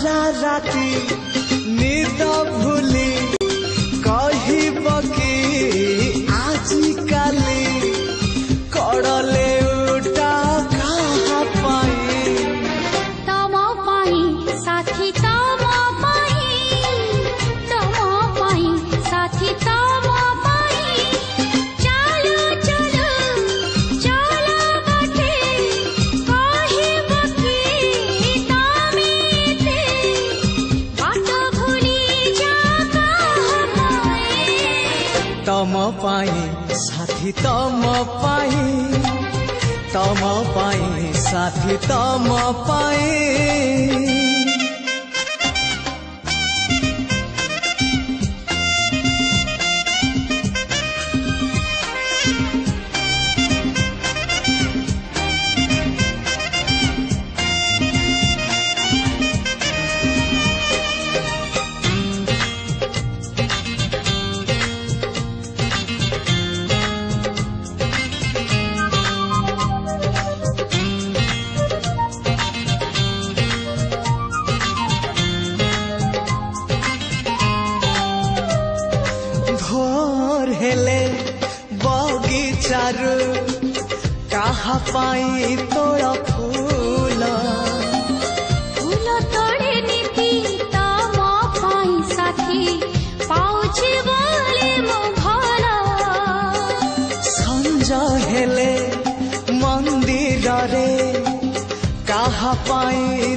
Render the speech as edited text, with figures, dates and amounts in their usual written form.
सारा राती निद भूली कहब कि आजी काली करले उल्टा कहाँ पाई तम पाई साथी तम पाई साथी तम पाई चलो चलो चलो बाटे कहब कि तमे ते बाट भूली जा कहाँ पाई तम पाई साथी तम पाई साथी तम पाई भोर हेले बगीचारू कहा पाई तोड़ फूल फूल तोड़े नीति तम पाई साथी पाउछि बोले मो भल संज हेले मंदिर रे कहा पाई